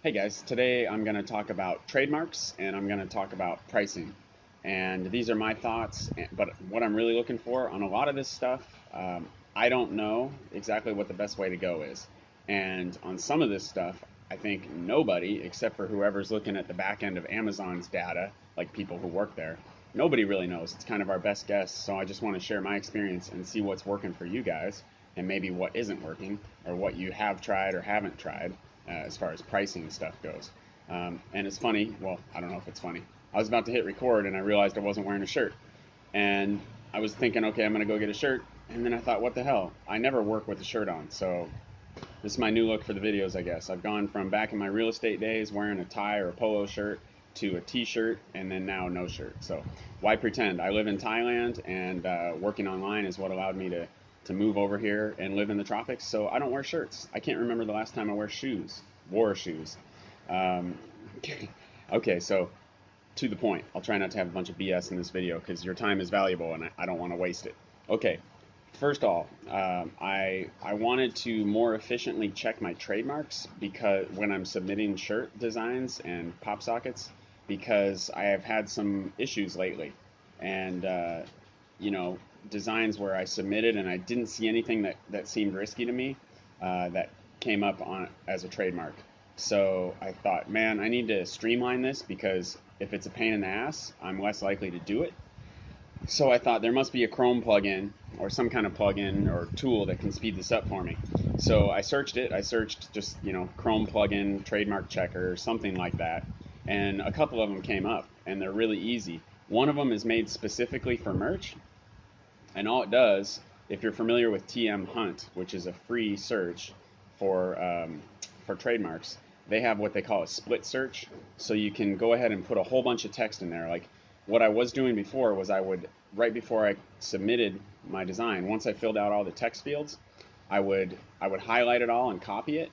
Hey guys, today I'm going to talk about trademarks and I'm going to talk about pricing. And these are my thoughts, but what I'm really looking for on a lot of this stuff, I don't know exactly what the best way to go is. And on some of this stuff, I think nobody, except for whoever's looking at the back end of Amazon's data, like people who work there, nobody really knows. It's kind of our best guess. So I just want to share my experience and see what's working for you guys and maybe what isn't working or what you have tried or haven't tried as far as pricing stuff goes. And it's funny, well, I don't know if it's funny. I was about to hit record and I realized I wasn't wearing a shirt. And I was thinking, okay, I'm going to go get a shirt. And then I thought, what the hell? I never work with a shirt on. So this is my new look for the videos, I guess. I've gone from back in my real estate days wearing a tie or a polo shirt to a t-shirt and then now no shirt. So why pretend? I live in Thailand and working online is what allowed me to move over here and live in the tropics. So I don't wear shirts. I can't remember the last time I wore shoes. Um, okay, so to the point. I'll try not to have a bunch of BS in this video because your time is valuable and I don't want to waste it. Okay, first off, I wanted to more efficiently check my trademarks because when I'm submitting shirt designs and pop sockets, because I have had some issues lately, and you know, designs where I submitted and I didn't see anything that seemed risky to me that came up on as a trademark. So I thought, man, I need to streamline this because if it's a pain in the ass, I'm less likely to do it. So I thought there must be a Chrome plugin or some kind of plugin or tool that can speed this up for me. So I searched it. I searched just, Chrome plugin, trademark checker, something like that. And a couple of them came up and they're really easy. One of them is made specifically for merch. And all it does, if you're familiar with TM Hunt, which is a free search for trademarks, they have what they call a split search. So you can go ahead and put a whole bunch of text in there. Like what I was doing before was I would, right before I submitted my design, once I filled out all the text fields, I would highlight it all and copy it.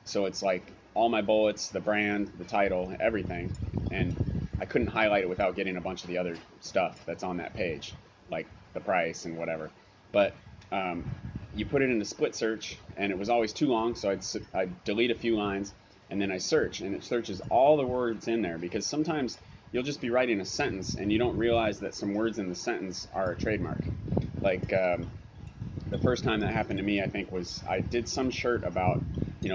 So it's like all my bullets, the brand, the title, everything. And I couldn't highlight it without getting a bunch of the other stuff that's on that page, like the price and whatever. But you put it in the split search, and it was always too long, so I'd delete a few lines, and then I search, and it searches all the words in there, because sometimes you'll just be writing a sentence, and you don't realize that some words in the sentence are a trademark. Like the first time that happened to me, I think, was I did some shirt about,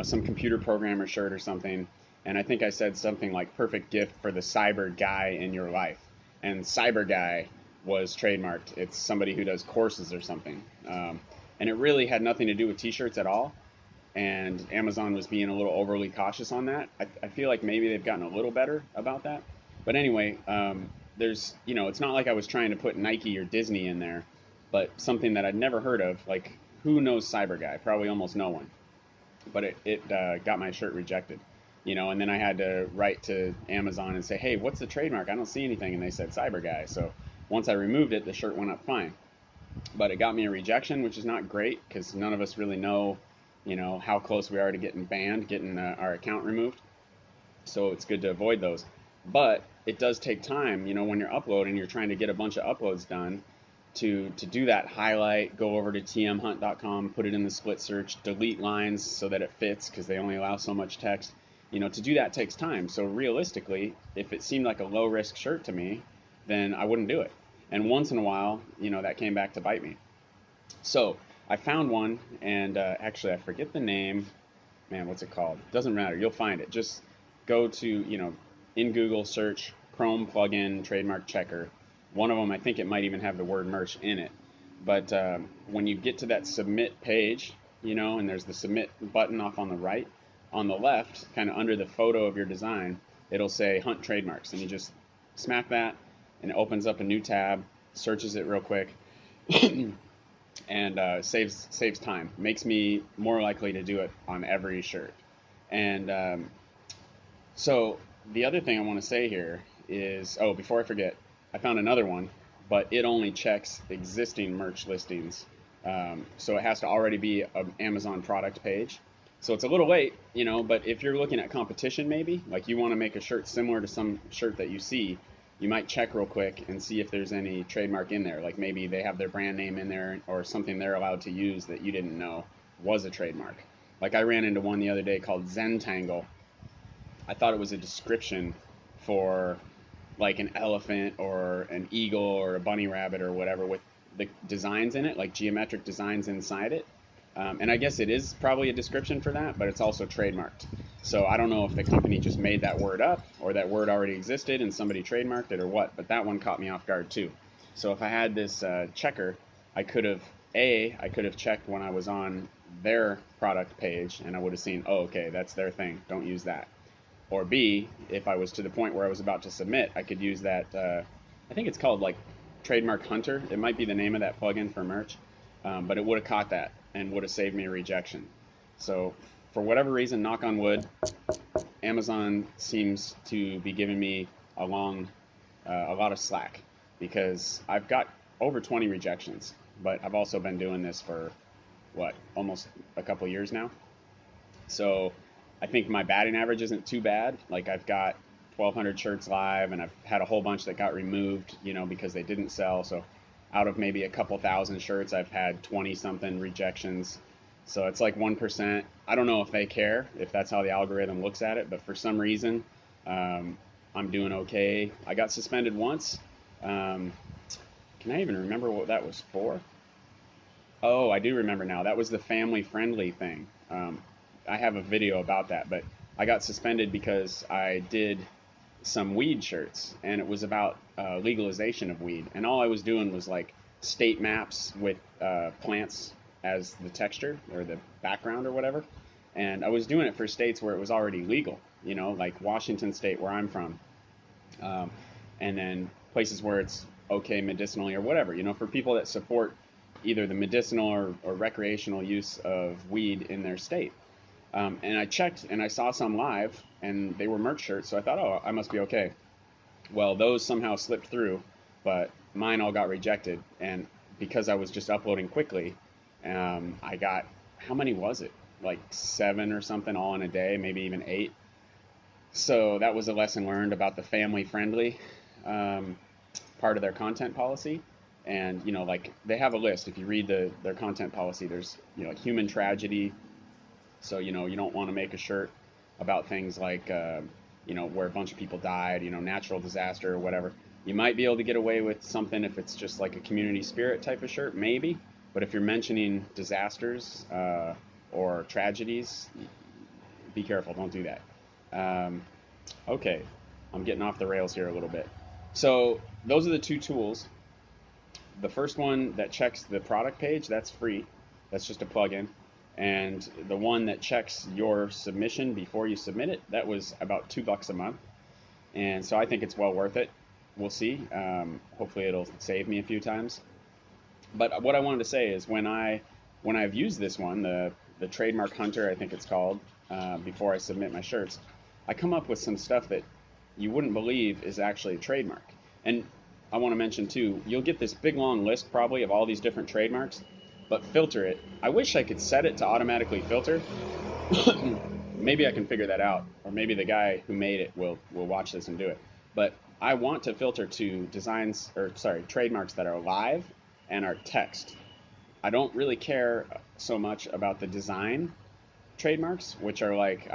some computer programmer shirt or something, and I think I said something like perfect gift for the cyber guy in your life. And cyber guy was trademarked. It's somebody who does courses or something. And it really had nothing to do with t-shirts at all. And Amazon was being a little overly cautious on that. I feel like maybe they've gotten a little better about that. But anyway, it's not like I was trying to put Nike or Disney in there, but something that I'd never heard of, like who knows cyber guy? Probably almost no one. But it got my shirt rejected. And then I had to write to Amazon and say, hey, what's the trademark? I don't see anything. And they said cyber guy. So once I removed it, the shirt went up fine. But it got me a rejection, which is not great because none of us really know, how close we are to getting banned, getting our account removed. So it's good to avoid those. But it does take time, when you're uploading, you're trying to get a bunch of uploads done to do that highlight, go over to tmhunt.com, put it in the split search, delete lines so that it fits because they only allow so much text. To do that takes time. So realistically, if it seemed like a low risk shirt to me, then I wouldn't do it. And once in a while, that came back to bite me. So I found one, and actually I forget the name. Man, what's it called? Doesn't matter. You'll find it. Just go to, in Google, search Chrome plugin trademark checker. One of them, I think it might even have the word merch in it. But when you get to that submit page, and there's the submit button off on the right, on the left, kind of under the photo of your design, it'll say Hunt Trademarks. And you just smack that, and it opens up a new tab, searches it real quick, and saves time. Makes me more likely to do it on every shirt. And so the other thing I want to say here is, before I forget, I found another one, but it only checks existing merch listings. So it has to already be an Amazon product page. So it's a little late, but if you're looking at competition maybe, like you want to make a shirt similar to some shirt that you see, you might check real quick and see if there's any trademark in there. Like maybe they have their brand name in there or something they're allowed to use that you didn't know was a trademark. Like I ran into one the other day called Zentangle. I thought it was a description for like an elephant or an eagle or a bunny rabbit or whatever with the designs in it, like geometric designs inside it. And I guess it is probably a description for that, but it's also trademarked. So I don't know if the company just made that word up or that word already existed and somebody trademarked it or what, but that one caught me off guard too. So if I had this checker, I could have, I could have checked when I was on their product page and I would have seen, oh, okay, that's their thing. Don't use that. Or B, if I was to the point where I was about to submit, I could use that. I think it's called like Trademark Hunter. It might be the name of that plugin for merch, but it would have caught that and would have saved me a rejection. So, for whatever reason, knock on wood, Amazon seems to be giving me a lot of slack because I've got over 20 rejections, but I've also been doing this for what, almost a couple years now. So I think my batting average isn't too bad. Like I've got 1,200 shirts live, and I've had a whole bunch that got removed, because they didn't sell. So out of maybe a couple thousand shirts, I've had 20 something rejections. So it's like 1%. I don't know if they care, if that's how the algorithm looks at it, but for some reason, I'm doing okay. I got suspended once. Um, can I even remember what that was for? Oh, I do remember now. That was the family friendly thing. I have a video about that, but I got suspended because I did some weed shirts, and it was about legalization of weed. And all I was doing was like state maps with plants as the texture or the background or whatever. And I was doing it for states where it was already legal, like Washington State, where I'm from, um, and then places where it's okay medicinally or whatever, for people that support either the medicinal or recreational use of weed in their state. And I checked and I saw some live and they were merch shirts, so I thought, oh, I must be okay. Well, those somehow slipped through, but mine all got rejected. And because I was just uploading quickly, I got, how many was it? Like 7 or something all in a day, maybe even 8. So that was a lesson learned about the family friendly um, part of their content policy. And like they have a list. If you read their content policy, there's like human tragedy. So you don't want to make a shirt about things like where a bunch of people died, natural disaster or whatever. You might be able to get away with something if it's just like a community spirit type of shirt, maybe. But if you're mentioning disasters or tragedies, be careful. Don't do that. Um, okay, I'm getting off the rails here a little bit. So those are the two tools. The first one that checks the product page, that's free. That's just a plugin. And the one that checks your submission before you submit it, that was about $2 a month. And so I think it's well worth it. We'll see. Hopefully it'll save me a few times. But what I wanted to say is when I've used this one, the Trademark Hunter, I think it's called, before I submit my shirts, I come up with some stuff that you wouldn't believe is actually a trademark. And I want to mention too, you'll get this big long list probably of all these different trademarks, but filter it. I wish I could set it to automatically filter. Maybe I can figure that out, or maybe the guy who made it will watch this and do it. But I want to filter to trademarks that are live and are text. I don't really care so much about the design trademarks, which are like,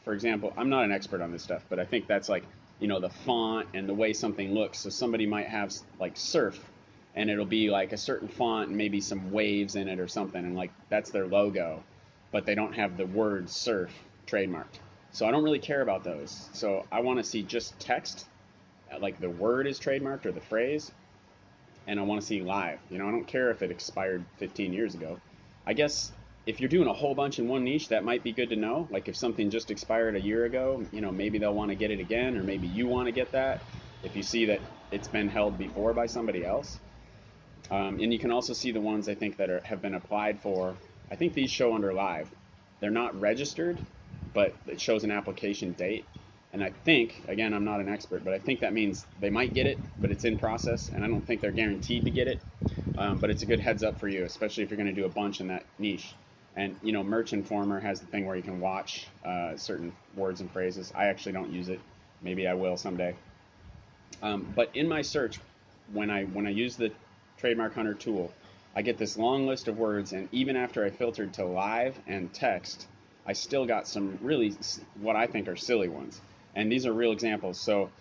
for example, I'm not an expert on this stuff, but I think that's like, the font and the way something looks. So somebody might have like surf and it'll be like a certain font and maybe some waves in it or something, and like that's their logo, but they don't have the word surf trademarked. So I don't really care about those. So I want to see just text, like the word is trademarked or the phrase, and I want to see live. I don't care if it expired 15 years ago. I guess if you're doing a whole bunch in one niche, that might be good to know. Like if something just expired a year ago, maybe they'll want to get it again, or maybe you want to get that if you see that it's been held before by somebody else. And you can also see the ones I think that have been applied for. I think these show under live. They're not registered, but it shows an application date. And I think, again, I'm not an expert, but I think that means they might get it, but it's in process, and I don't think they're guaranteed to get it. But it's a good heads up for you, especially if you're going to do a bunch in that niche. And Merch Informer has the thing where you can watch certain words and phrases. I actually don't use it. Maybe I will someday. But in my search, when I use the Trademark Hunter tool, I get this long list of words, and even after I filtered to live and text, I still got some really what I think are silly ones. And these are real examples. So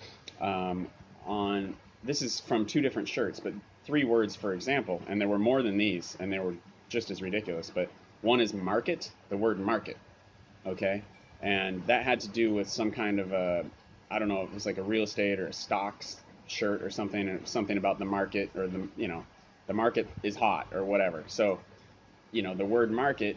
um, on this is from two different shirts, but three words, for example, and there were more than these, and they were just as ridiculous. But one is market, the word market, okay, and that had to do with some kind of a, I don't know, it was like a real estate or a stocks shirt or something, or something about the market, or the, the market is hot or whatever. So the word market